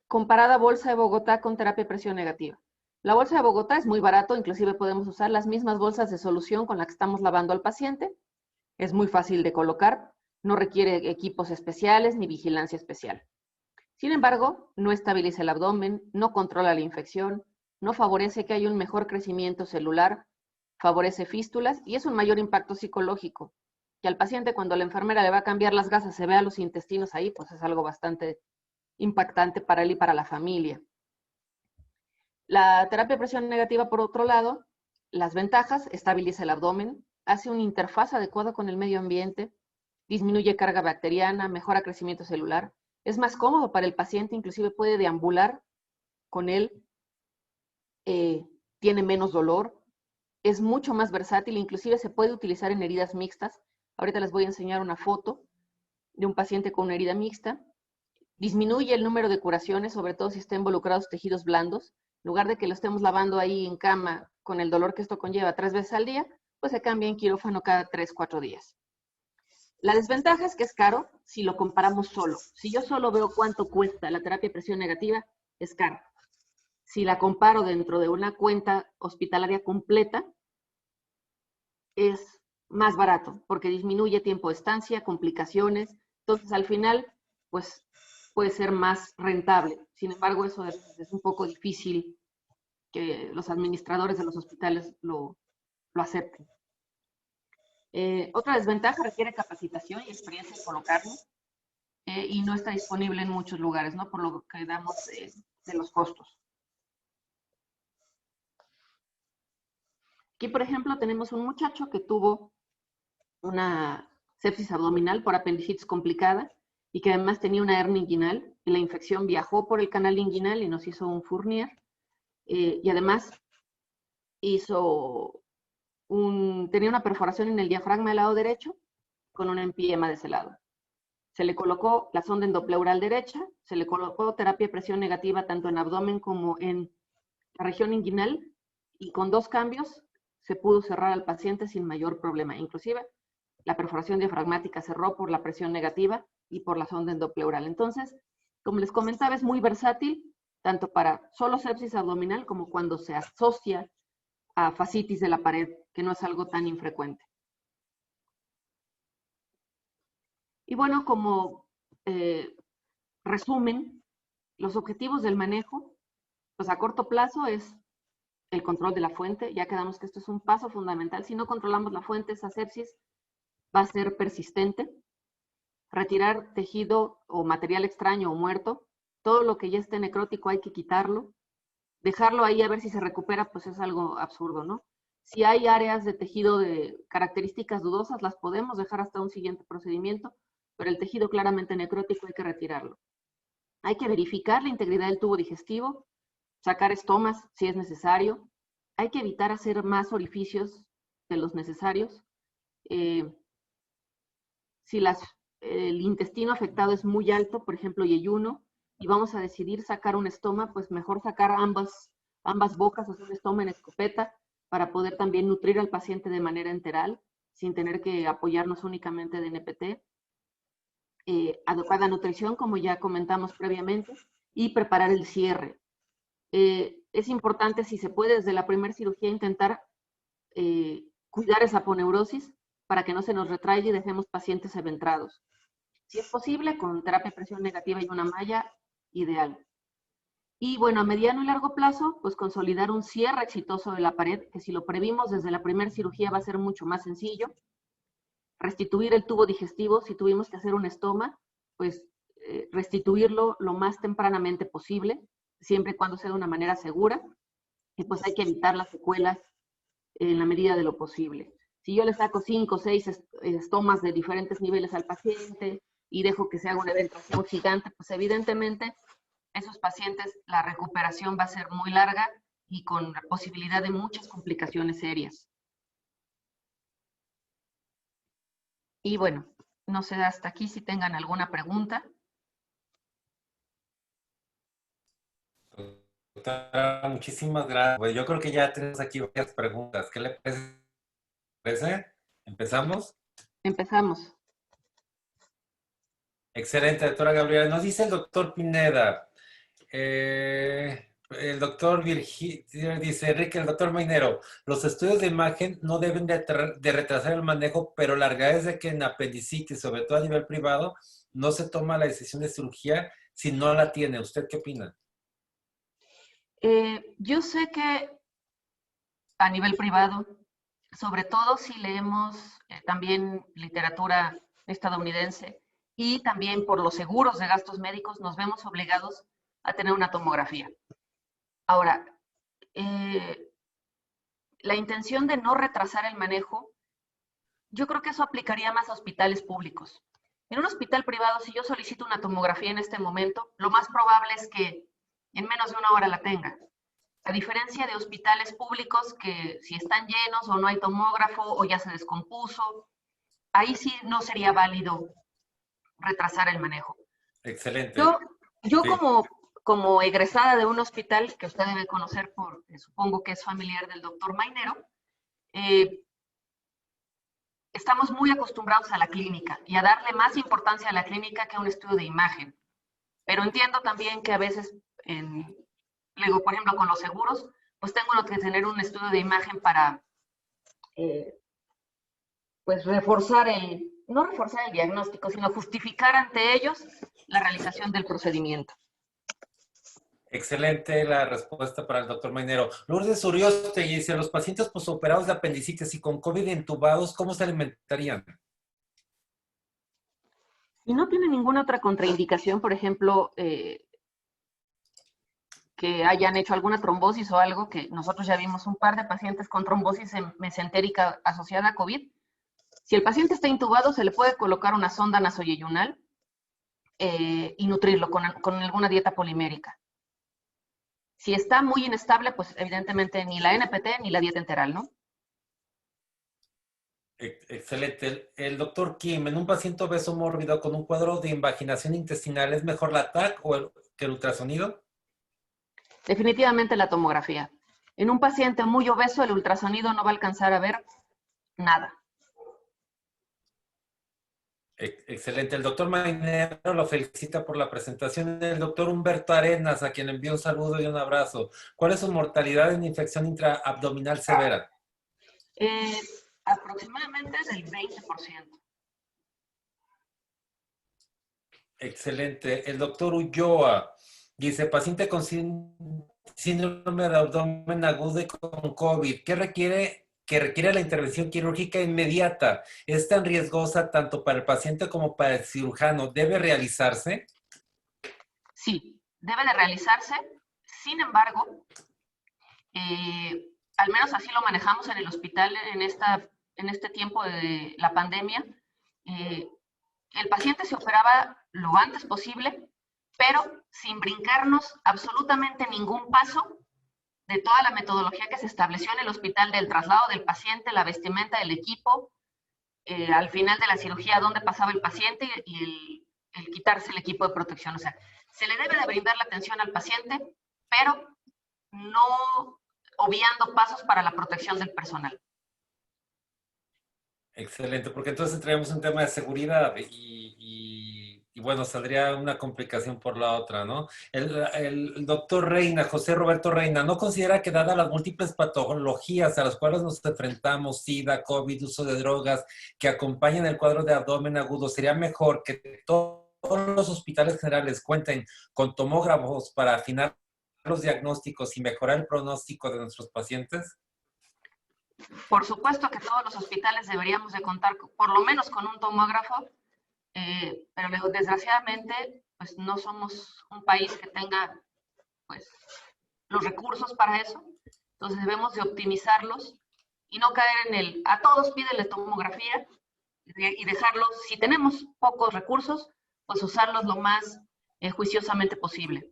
comparada bolsa de Bogotá con terapia de presión negativa. La bolsa de Bogotá es muy barato, inclusive podemos usar las mismas bolsas de solución con las que estamos lavando al paciente. Es muy fácil de colocar, no requiere equipos especiales ni vigilancia especial. Sin embargo, no estabiliza el abdomen, no controla la infección, no favorece que haya un mejor crecimiento celular, favorece fístulas y es un mayor impacto psicológico. Que al paciente cuando la enfermera le va a cambiar las gasas se vea los intestinos ahí, pues es algo bastante impactante para él y para la familia. La terapia de presión negativa, por otro lado, las ventajas: estabiliza el abdomen, hace una interfaz adecuada con el medio ambiente, disminuye carga bacteriana, mejora crecimiento celular, es más cómodo para el paciente, inclusive puede deambular con él, tiene menos dolor, es mucho más versátil, inclusive se puede utilizar en heridas mixtas. Ahorita les voy a enseñar una foto de un paciente con una herida mixta. Disminuye el número de curaciones, sobre todo si están involucrados tejidos blandos. En lugar de que lo estemos lavando ahí en cama con el dolor que esto conlleva 3 veces al día, pues se cambia en quirófano cada 3, 4 días. La desventaja es que es caro si lo comparamos solo. Si yo solo veo cuánto cuesta la terapia de presión negativa, es caro. Si la comparo dentro de una cuenta hospitalaria completa, es más barato, porque disminuye tiempo de estancia, complicaciones. Entonces, al final, pues puede ser más rentable. Sin embargo, eso es un poco difícil que los administradores de los hospitales lo acepten. Otra desventaja: requiere capacitación y experiencia en colocarlo, y no está disponible en muchos lugares, ¿no? Por lo que damos de los costos. Aquí, por ejemplo, tenemos un muchacho que tuvo una sepsis abdominal por apendicitis complicada y que además tenía una hernia inguinal, y la infección viajó por el canal inguinal y nos hizo un Fournier, y además tenía una perforación en el diafragma del lado derecho con un empiema de ese lado. Se le colocó la sonda endopleural derecha, se le colocó terapia de presión negativa tanto en abdomen como en la región inguinal, y con 2 cambios se pudo cerrar al paciente sin mayor problema. Inclusive la perforación diafragmática cerró por la presión negativa y por la sonda endopleural. Entonces, como les comentaba, es muy versátil, tanto para solo sepsis abdominal como cuando se asocia a fascitis de la pared, que no es algo tan infrecuente. Y bueno, como resumen, los objetivos del manejo, pues a corto plazo es el control de la fuente. Ya quedamos que esto es un paso fundamental. Si no controlamos la fuente, esa sepsis va a ser persistente. Retirar tejido o material extraño o muerto. Todo lo que ya esté necrótico hay que quitarlo. Dejarlo ahí a ver si se recupera, pues es algo absurdo, ¿no? Si hay áreas de tejido de características dudosas, las podemos dejar hasta un siguiente procedimiento, pero el tejido claramente necrótico hay que retirarlo. Hay que verificar la integridad del tubo digestivo, sacar estomas si es necesario. Hay que evitar hacer más orificios de los necesarios. Si el intestino afectado es muy alto, por ejemplo, yeyuno, y vamos a decidir sacar un estoma, pues mejor sacar ambas bocas, o sea, un estoma en escopeta, para poder también nutrir al paciente de manera enteral, sin tener que apoyarnos únicamente de NPT. Adecuada nutrición, como ya comentamos previamente, y preparar el cierre. Es importante, si se puede, desde la primera cirugía intentar cuidar esa aponeurosis para que no se nos retraiga y dejemos pacientes eventrados. Si es posible, con terapia de presión negativa y una malla, ideal. Y bueno, a mediano y largo plazo, pues consolidar un cierre exitoso de la pared, que si lo previmos desde la primera cirugía va a ser mucho más sencillo. Restituir el tubo digestivo, si tuvimos que hacer un estoma, pues restituirlo lo más tempranamente posible, siempre y cuando sea de una manera segura, y pues hay que evitar las secuelas en la medida de lo posible. Si yo le saco 5 o 6 estomas de diferentes niveles al paciente y dejo que se haga una eventuación gigante, pues evidentemente esos pacientes, la recuperación va a ser muy larga y con la posibilidad de muchas complicaciones serias. Y bueno, no sé hasta aquí si tengan alguna pregunta. Doctora, muchísimas gracias. Pues yo creo que ya tenemos aquí varias preguntas. ¿Qué le parece? ¿Empezamos? Empezamos. Excelente, doctora Gabriela. Nos dice el doctor Pineda, El doctor dice, Enrique, el doctor Mainero, los estudios de imagen no deben de retrasar el manejo, pero la realidad es de que en apendicitis, sobre todo a nivel privado, no se toma la decisión de cirugía si no la tiene. ¿Usted qué opina? Yo sé que a nivel privado, sobre todo si leemos también literatura estadounidense y también por los seguros de gastos médicos, nos vemos obligados a tener una tomografía. Ahora, eh, la intención de no retrasar el manejo, yo creo que eso aplicaría más a hospitales públicos. En un hospital privado, si yo solicito una tomografía en este momento, lo más probable es que en menos de una hora la tenga. A diferencia de hospitales públicos que si están llenos o no hay tomógrafo o ya se descompuso, ahí sí no sería válido retrasar el manejo. Excelente. Yo, yo Sí. como egresada de un hospital que usted debe conocer porque supongo que es familiar del doctor Mainero, eh, estamos muy acostumbrados a la clínica y a darle más importancia a la clínica que a un estudio de imagen. Pero entiendo también que a veces, luego, por ejemplo, con los seguros, pues tengo que tener un estudio de imagen para, eh, pues, no reforzar el diagnóstico, sino justificar ante ellos la realización del procedimiento. Excelente la respuesta para el doctor Mainero. Lourdes Urioste dice, los pacientes posoperados de apendicitis y con COVID intubados, ¿cómo se alimentarían? Y no tiene ninguna otra contraindicación, por ejemplo, que hayan hecho alguna trombosis o algo, que nosotros ya vimos un par de pacientes con trombosis mesentérica asociada a COVID. Si el paciente está intubado, se le puede colocar una sonda nasoyeyunal y nutrirlo con alguna dieta polimérica. Si está muy inestable, pues evidentemente ni la NPT ni la dieta enteral, ¿no? Excelente. El doctor Kim, en un paciente obeso mórbido con un cuadro de invaginación intestinal, ¿es mejor la TAC que el ultrasonido? Definitivamente la tomografía. En un paciente muy obeso, el ultrasonido no va a alcanzar a ver nada. Excelente. El doctor Mainero lo felicita por la presentación. El doctor Humberto Arenas, a quien envío un saludo y un abrazo. ¿Cuál es su mortalidad en infección intraabdominal severa? Eh, Aproximadamente del 20%. Excelente. El doctor Ulloa dice, paciente con síndrome de abdomen agudo y con COVID, que requiere la intervención quirúrgica inmediata. ¿Es tan riesgosa tanto para el paciente como para el cirujano? ¿Debe realizarse? Sí, debe de realizarse. Sin embargo, al menos así lo manejamos en el hospital en este tiempo de la pandemia. Eh, el paciente se operaba lo antes posible, pero sin brincarnos absolutamente ningún paso de toda la metodología que se estableció en el hospital del traslado del paciente, la vestimenta del equipo, al final de la cirugía, dónde pasaba el paciente y el quitarse el equipo de protección. O sea, se le debe de brindar la atención al paciente, pero no obviando pasos para la protección del personal. Excelente, porque entonces traemos un tema de seguridad y bueno, saldría una complicación por la otra, ¿no? El doctor Reina, José Roberto Reina, ¿no considera que dadas las múltiples patologías a las cuales nos enfrentamos, SIDA, COVID, uso de drogas, que acompañan el cuadro de abdomen agudo, sería mejor que todos los hospitales generales cuenten con tomógrafos para afinar los diagnósticos y mejorar el pronóstico de nuestros pacientes? Por supuesto que todos los hospitales deberíamos de contar por lo menos con un tomógrafo, pero desgraciadamente pues no somos un país que tenga pues los recursos para eso, entonces debemos de optimizarlos y no caer en el a todos pídele tomografía y dejarlos, si tenemos pocos recursos, pues usarlos lo más juiciosamente posible.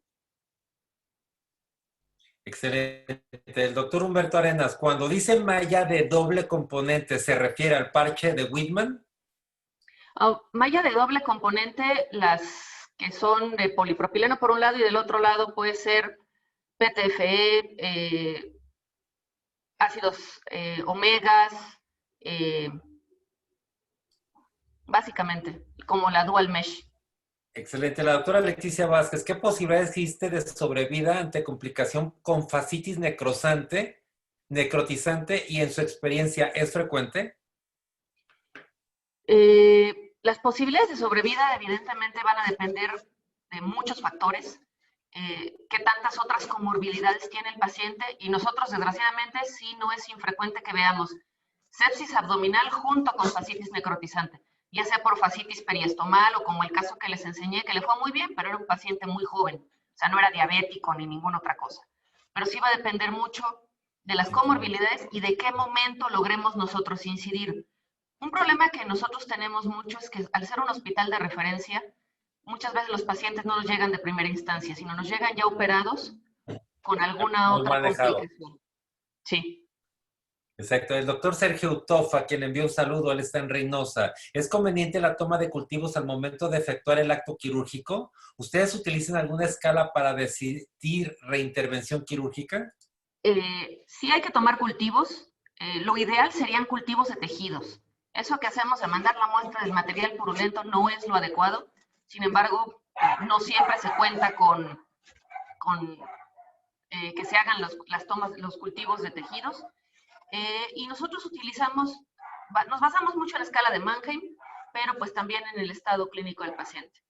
Excelente. El doctor Humberto Arenas, cuando dice malla de doble componente, ¿se refiere al parche de Whitman? Malla de doble componente, las que son de polipropileno por un lado y del otro lado puede ser PTFE, ácidos omegas, eh, básicamente, como la dual mesh. Excelente. La doctora Leticia Vázquez, ¿qué posibilidad existe de sobrevida ante complicación con fascitis necrotizante y en su experiencia es frecuente? Las posibilidades de sobrevida evidentemente van a depender de muchos factores, qué tantas otras comorbilidades tiene el paciente y nosotros desgraciadamente sí no es infrecuente que veamos sepsis abdominal junto con fascitis necrotizante, ya sea por fascitis periestomal o como el caso que les enseñé, que le fue muy bien, pero era un paciente muy joven, o sea, no era diabético ni ninguna otra cosa. Pero sí va a depender mucho de las comorbilidades y de qué momento logremos nosotros incidir. Un problema que nosotros tenemos mucho es que al ser un hospital de referencia, muchas veces los pacientes no nos llegan de primera instancia, sino nos llegan ya operados con alguna Muy otra manejado. complicación. Sí. Exacto. El doctor Sergio Utofa, quien envió un saludo, él está en Reynosa. ¿Es conveniente la toma de cultivos al momento de efectuar el acto quirúrgico? ¿Ustedes utilizan alguna escala para decidir reintervención quirúrgica? Sí hay que tomar cultivos. Lo ideal serían cultivos de tejidos. Eso que hacemos de mandar la muestra del material purulento no es lo adecuado. Sin embargo, no siempre se cuenta con que se hagan las tomas, los cultivos de tejidos. Y nosotros nos basamos mucho en la escala de Mannheim, pero pues también en el estado clínico del paciente.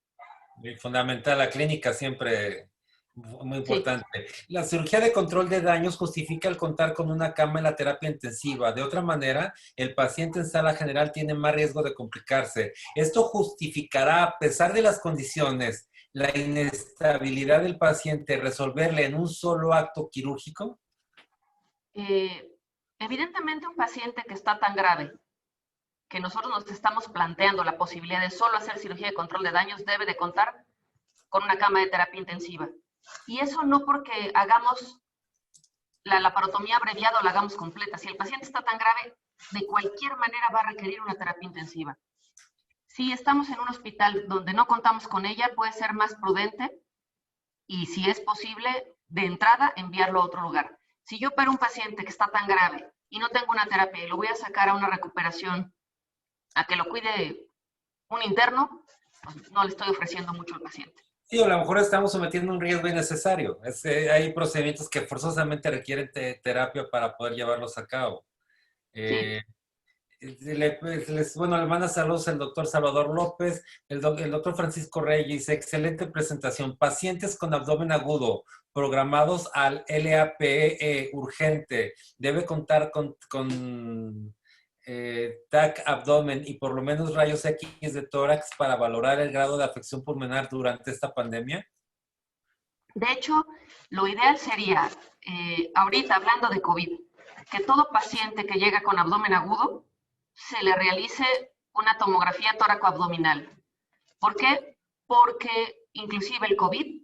Fundamental, la clínica siempre muy Sí. importante. La cirugía de control de daños justifica el contar con una cama en la terapia intensiva. De otra manera, el paciente en sala general tiene más riesgo de complicarse. ¿Esto justificará, a pesar de las condiciones, la inestabilidad del paciente, resolverle en un solo acto quirúrgico? Eh, Evidentemente un paciente que está tan grave que nosotros nos estamos planteando la posibilidad de solo hacer cirugía de control de daños debe de contar con una cama de terapia intensiva. Y eso no porque hagamos la laparotomía abreviada o la hagamos completa. Si el paciente está tan grave, de cualquier manera va a requerir una terapia intensiva. Si estamos en un hospital donde no contamos con ella, puede ser más prudente y si es posible, de entrada, enviarlo a otro lugar. Si yo opero un paciente que está tan grave y no tengo una terapia y lo voy a sacar a una recuperación, a que lo cuide un interno, pues no le estoy ofreciendo mucho al paciente. Sí, o a lo mejor estamos sometiendo un riesgo innecesario. Hay procedimientos que forzosamente requieren terapia para poder llevarlos a cabo. Sí, Eh, bueno, le manda saludos el doctor Salvador López, el doctor Francisco Reyes, dice, excelente presentación. Pacientes con abdomen agudo programados al LAPE urgente, debe contar con TAC abdomen y por lo menos rayos X de tórax para valorar el grado de afección pulmonar durante esta pandemia. de hecho, lo ideal sería, ahorita hablando de COVID, que todo paciente que llega con abdomen agudo se le realice una tomografía tóraco-abdominal. ¿Por qué? Porque inclusive el COVID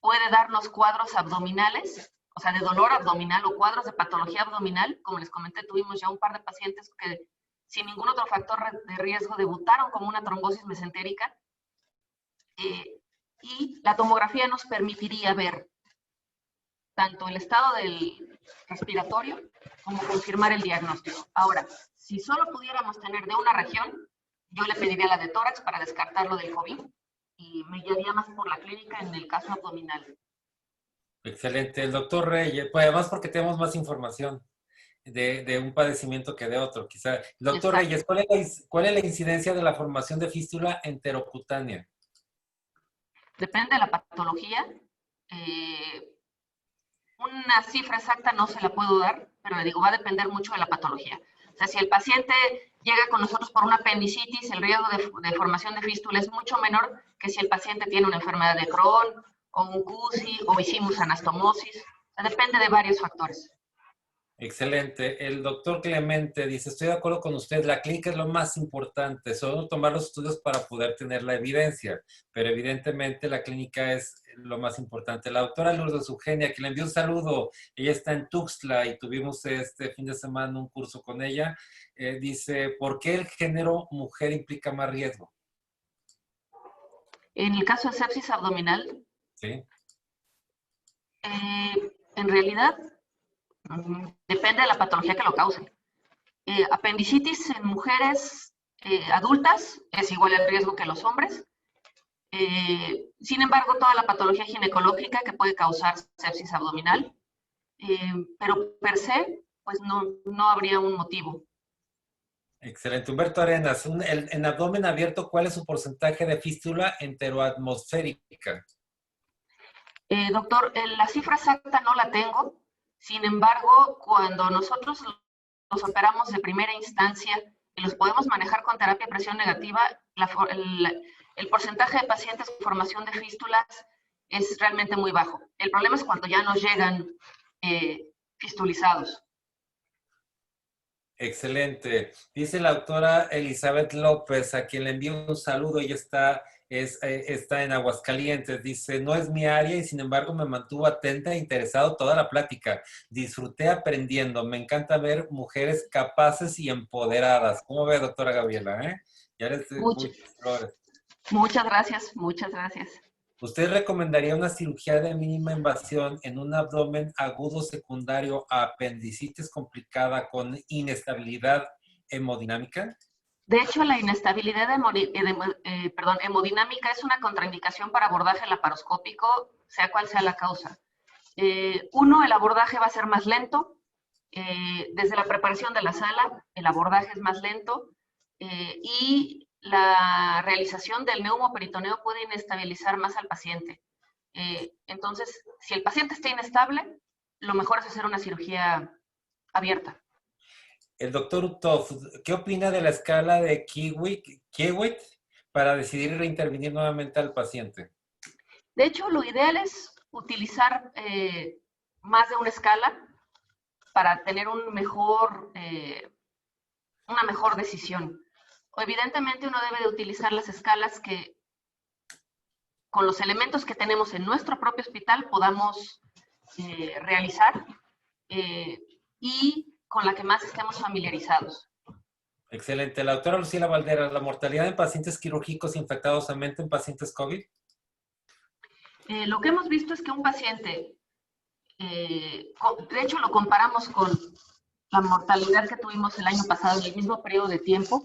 puede darnos cuadros abdominales, o sea, de dolor abdominal o cuadros de patología abdominal. Como les comenté, tuvimos ya un par de pacientes que sin ningún otro factor de riesgo debutaron como una trombosis mesentérica. Y la tomografía nos permitiría ver tanto el estado del respiratorio como confirmar el diagnóstico. Ahora, si solo pudiéramos tener de una región, yo le pediría la de tórax para descartarlo del COVID y me guiaría más por la clínica en el caso abdominal. Excelente. El doctor Reyes, pues además porque tenemos más información de un padecimiento que de otro, quizá. El doctor Exacto. Reyes, ¿cuál es la incidencia de la formación de fístula enterocutánea? Depende de la patología. Eh, una cifra exacta no se la puedo dar, pero le digo, va a depender mucho de la patología. O sea, si el paciente llega con nosotros por una apendicitis, el riesgo de formación de fístula es mucho menor que si el paciente tiene una enfermedad de Crohn o un CUSI o hicimos anastomosis. O sea, depende de varios factores. Excelente. El doctor Clemente dice, estoy de acuerdo con usted, la clínica es lo más importante, solo tomar los estudios para poder tener la evidencia, pero evidentemente la clínica es lo más importante. La doctora Lourdes Eugenia, que le envió un saludo, ella está en Tuxtla y tuvimos este fin de semana un curso con ella, dice, ¿por qué el género mujer implica más riesgo? En el caso de sepsis abdominal, ¿Sí? en realidad depende de la patología que lo cause. Apendicitis en mujeres adultas es igual el riesgo que los hombres. Sin embargo, toda la patología ginecológica que puede causar sepsis abdominal, pero per se, pues no habría un motivo. Excelente. Humberto Arenas, en abdomen abierto, ¿cuál es su porcentaje de fístula enteroatmosférica? Doctor, la cifra exacta no la tengo. Sin embargo, cuando nosotros los operamos de primera instancia y los podemos manejar con terapia de presión negativa, el porcentaje de pacientes con formación de fístulas es realmente muy bajo. El problema es cuando ya nos llegan fistulizados. Excelente. Dice la doctora Elizabeth López, a quien le envío un saludo. Ella está en Aguascalientes. Dice, no es mi área y sin embargo me mantuvo atenta e interesado toda la plática. Disfruté aprendiendo. Me encanta ver mujeres capaces y empoderadas. ¿Cómo ve, doctora Gabriela? Ya eres Muchas, muchas flores. muchas gracias, muchas gracias. ¿Usted recomendaría una cirugía de mínima invasión en un abdomen agudo secundario a apendicitis complicada con inestabilidad hemodinámica? De hecho, la inestabilidad hemodinámica es una contraindicación para abordaje laparoscópico, sea cual sea la causa. Uno, el abordaje va a ser más lento. Desde la preparación de la sala, el abordaje es más lento. Y la realización del neumoperitoneo puede inestabilizar más al paciente. Entonces, si el paciente está inestable, lo mejor es hacer una cirugía abierta. El doctor Utov, ¿qué opina de la escala de Kiewit para decidir reintervenir nuevamente al paciente? De hecho, lo ideal es utilizar más de una escala para tener una mejor decisión. Evidentemente, uno debe de utilizar las escalas que, con los elementos que tenemos en nuestro propio hospital, podamos realizar y con la que más estemos familiarizados. Excelente. La doctora Lucila Valderas, ¿la mortalidad en pacientes quirúrgicos infectados aumenta en pacientes COVID? Lo que hemos visto es que un paciente, de hecho lo comparamos con la mortalidad que tuvimos el año pasado en el mismo periodo de tiempo,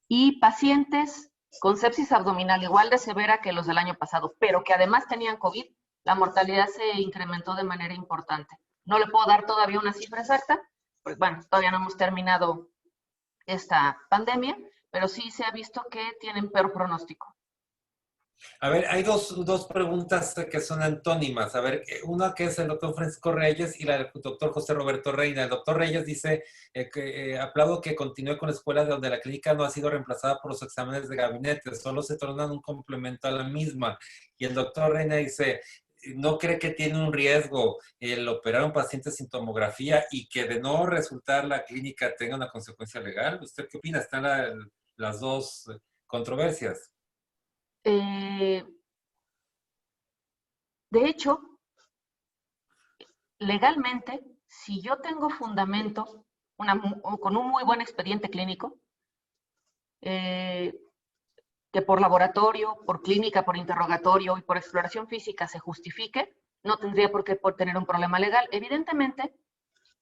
y pacientes con sepsis abdominal igual de severa que los del año pasado, pero que además tenían COVID, la mortalidad se incrementó de manera importante. No le puedo dar todavía una cifra exacta, pues bueno, todavía no hemos terminado esta pandemia, pero sí se ha visto que tienen peor pronóstico. A ver, hay dos preguntas que son antónimas. A ver, una que es el doctor Francisco Reyes y la del doctor José Roberto Reina. El doctor Reyes dice que aplaudo que continúe con la escuela donde la clínica no ha sido reemplazada por los exámenes de gabinete, solo se tornan un complemento a la misma. Y el doctor Reina dice, no cree que tiene un riesgo el operar a un paciente sin tomografía y que de no resultar la clínica tenga una consecuencia legal. ¿Usted qué opina? Están las dos controversias. De hecho, legalmente, si yo tengo fundamento con un muy buen expediente clínico, que por laboratorio, por clínica, por interrogatorio y por exploración física se justifique, no tendría por qué tener un problema legal. Evidentemente,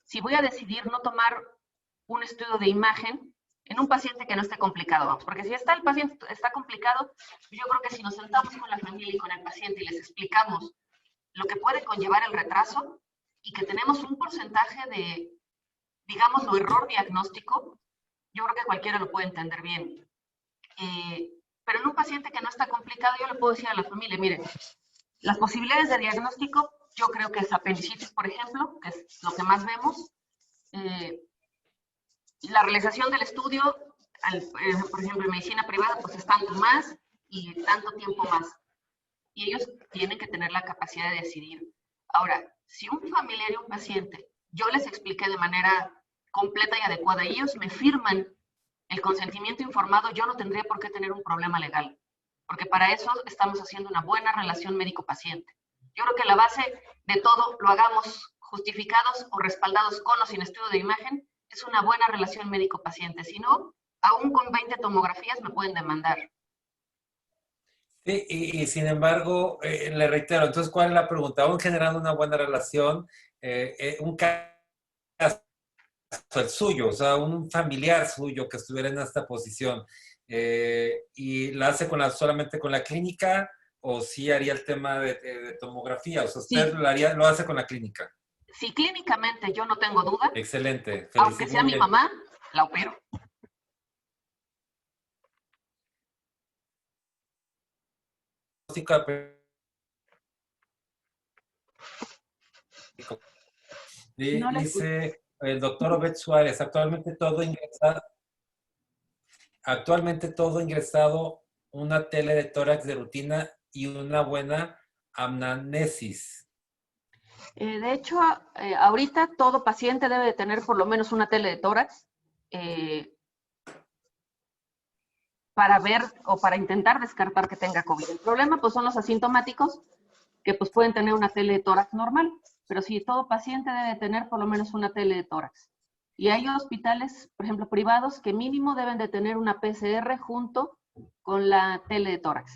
si voy a decidir no tomar un estudio de imagen en un paciente que no esté complicado, vamos, porque si el paciente está complicado, yo creo que si nos sentamos con la familia y con el paciente y les explicamos lo que puede conllevar el retraso y que tenemos un porcentaje de, digámoslo, error diagnóstico, yo creo que cualquiera lo puede entender bien. Pero en un paciente que no está complicado, yo le puedo decir a la familia, mire, las posibilidades de diagnóstico, yo creo que es apendicitis, por ejemplo, que es lo que más vemos. La realización del estudio, por ejemplo, en medicina privada, pues es tanto más y tanto tiempo más. Y ellos tienen que tener la capacidad de decidir. Ahora, si un familiar y un paciente, yo les expliqué de manera completa y adecuada, y ellos me firman el consentimiento informado, yo no tendría por qué tener un problema legal, porque para eso estamos haciendo una buena relación médico-paciente. Yo creo que la base de todo, lo hagamos justificados o respaldados con o sin estudio de imagen, es una buena relación médico-paciente. Si no, aún con 20 tomografías me pueden demandar. Sí, y sin embargo, le reitero, entonces, ¿cuál es la pregunta? Aún generando una buena relación, un caso el suyo, o sea, un familiar suyo que estuviera en esta posición y la hace solamente con la clínica, o sí haría el tema de tomografía? O sea, usted Sí, lo hace con la clínica. si clínicamente yo no tengo duda, Excelente, aunque felicito, sea muy mi bien. mamá, la opero. No la escucho. Dice el doctor Obed Suárez, actualmente todo ingresado, una tele de tórax de rutina y una buena amnanesis. De hecho, ahorita todo paciente debe de tener por lo menos una tele de tórax eh, para ver o para intentar descartar que tenga COVID. El problema pues son los asintomáticos que pues pueden tener una tele de tórax normal, pero sí, todo paciente debe tener por lo menos una tele de tórax. Y hay hospitales, por ejemplo, privados que mínimo deben de tener una PCR junto con la tele de tórax.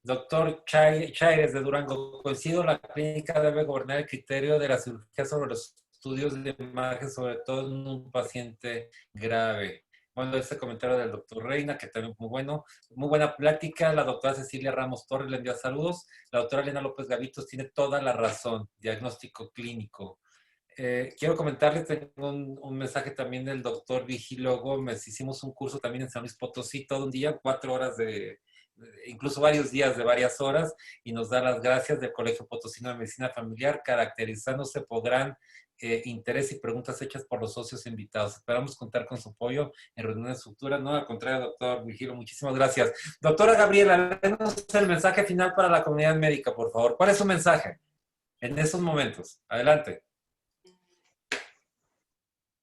Doctor Chaires de Durango, coincido, la clínica debe gobernar el criterio de la cirugía sobre los estudios de imagen, sobre todo en un paciente grave. Bueno, este comentario del doctor Reina, que también muy bueno, muy buena plática. La doctora Cecilia Ramos Torres le envía saludos. La doctora Elena López Gavitos tiene toda la razón, diagnóstico clínico. Quiero comentarles, tengo un mensaje también del doctor Vigilio Gómez. Hicimos un curso también en San Luis Potosí, todo un día, 4 horas incluso varios días de varias horas, y nos da las gracias del Colegio Potosino de Medicina Familiar, caracterizándose podrán interés y preguntas hechas por los socios invitados. Esperamos contar con su apoyo en reuniones futuras. No, al contrario, doctor Vigilio, muchísimas gracias. Doctora Gabriela, denos el mensaje final para la comunidad médica, por favor. ¿Cuál es su mensaje en estos momentos? Adelante.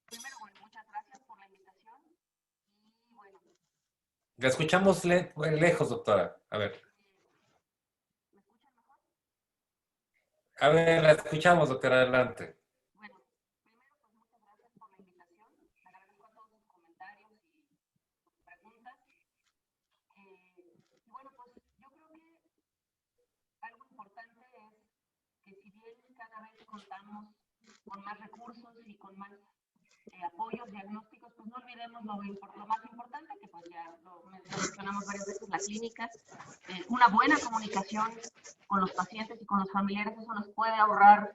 Primero, bueno, muchas gracias por la invitación. Y bueno, La escuchamos lejos, doctora. A ver. ¿me escuchan mejor? A ver, la escuchamos, doctora. Adelante. Bueno, primero, pues muchas gracias por la invitación. Agradezco a todos sus comentarios y sus preguntas. Y bueno, pues yo creo que algo importante es que si bien cada vez contamos con más recursos y con más apoyos diagnósticos, pues no olvidemos lo más importante, que pues ya lo mencionamos varias veces, la clínica, una buena comunicación con los pacientes y con los familiares, eso nos puede ahorrar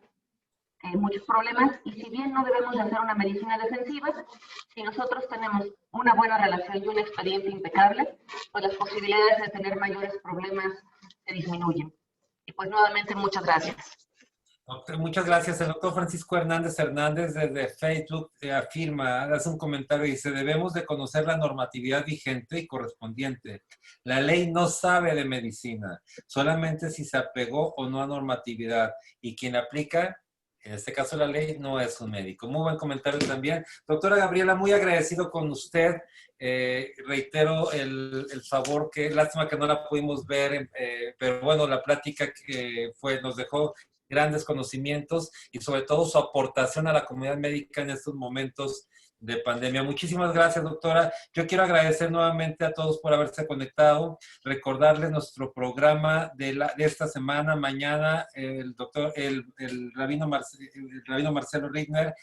muchos problemas, y si bien no debemos de hacer una medicina defensiva, si nosotros tenemos una buena relación y un expediente impecable, pues las posibilidades de tener mayores problemas se disminuyen. Y pues nuevamente muchas gracias. Doctor, muchas gracias. El doctor Francisco Hernández desde Facebook afirma, hace un comentario y dice, debemos de conocer la normatividad vigente y correspondiente. La ley no sabe de medicina, solamente si se apegó o no a normatividad. Y quien aplica, en este caso la ley, no es un médico. Muy buen comentario también. Doctora Gabriela, muy agradecido con usted. Reitero el favor, que lástima que no la pudimos ver, pero bueno, la plática que nos dejó grandes conocimientos y sobre todo su aportación a la comunidad médica en estos momentos de pandemia. Muchísimas gracias, doctora. Yo quiero agradecer nuevamente a todos por haberse conectado, recordarles nuestro programa de esta semana. Mañana el rabino Marcelo Rigner,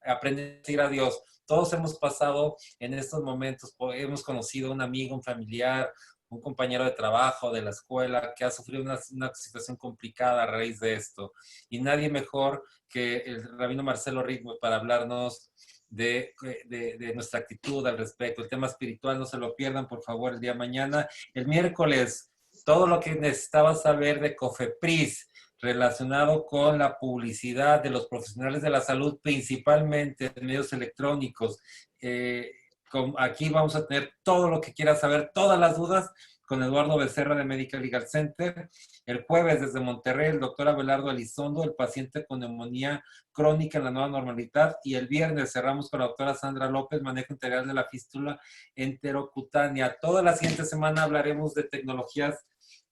Aprende a decir adiós. Todos hemos pasado en estos momentos, hemos conocido a un amigo, un familiar, un compañero de trabajo, de la escuela, que ha sufrido una situación complicada a raíz de esto. Y nadie mejor que el rabino Marcelo Rigmo para hablarnos de nuestra actitud al respecto. El tema espiritual, no se lo pierdan, por favor, el día de mañana. El miércoles, todo lo que necesitaba saber de COFEPRIS relacionado con la publicidad de los profesionales de la salud, principalmente en medios electrónicos. Aquí vamos a tener todo lo que quiera saber, todas las dudas, con Eduardo Becerra de Medical Legal Center. El jueves desde Monterrey, el doctor Abelardo Elizondo, el paciente con neumonía crónica en la nueva normalidad. Y el viernes cerramos con la doctora Sandra López, manejo integral de la fístula enterocutánea. Toda la siguiente semana hablaremos de tecnologías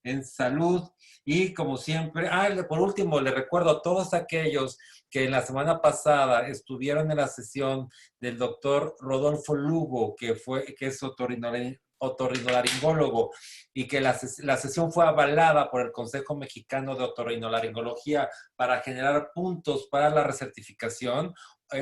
en salud y como siempre, por último, le recuerdo a todos aquellos que la semana pasada estuvieron en la sesión del doctor Rodolfo Lugo, que es otorrinolaringólogo, y que la sesión fue avalada por el Consejo Mexicano de Otorrinolaringología para generar puntos para la recertificación.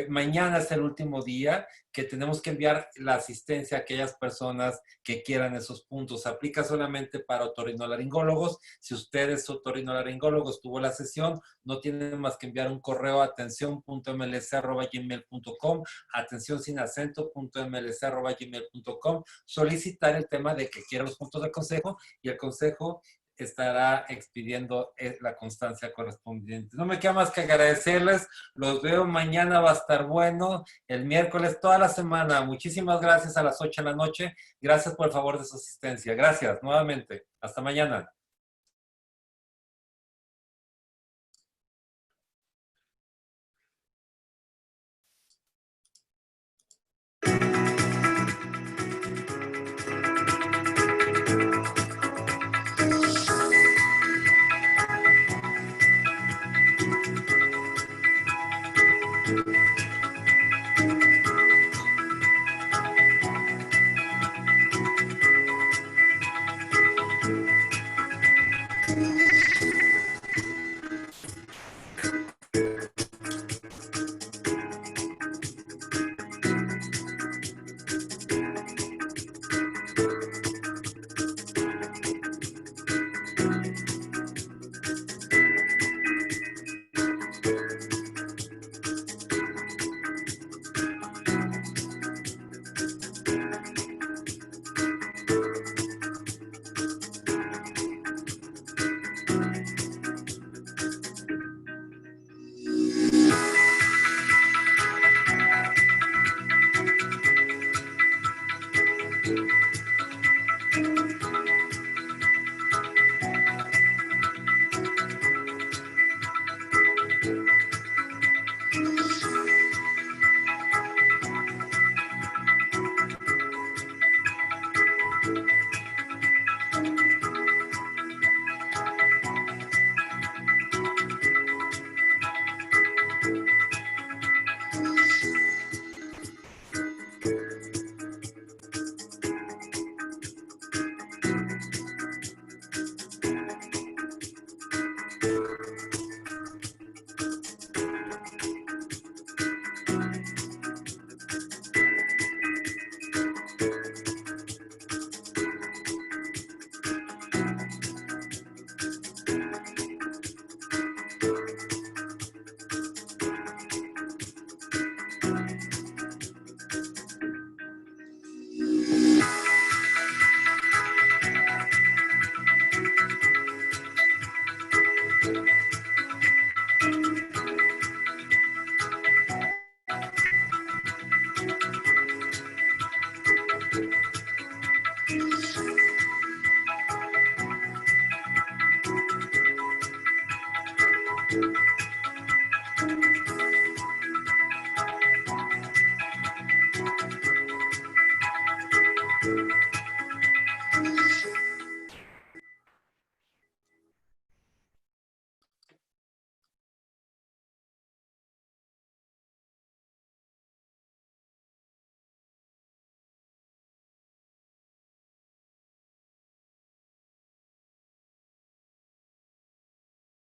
mañana es el último día que tenemos que enviar la asistencia a aquellas personas que quieran esos puntos. Se aplica solamente para otorrinolaringólogos. Si usted es otorrinolaringólogo, estuvo la sesión, no tiene más que enviar un correo a atención.mlc@gmail.com, atención sin acento.mlc@gmail.com, solicitar el tema de que quiera los puntos del consejo y el consejo estará expidiendo la constancia correspondiente. No me queda más que agradecerles. Los veo mañana, va a estar bueno. El miércoles, toda la semana. Muchísimas gracias a las 8 de la noche. Gracias por el favor de su asistencia. Gracias nuevamente. Hasta mañana.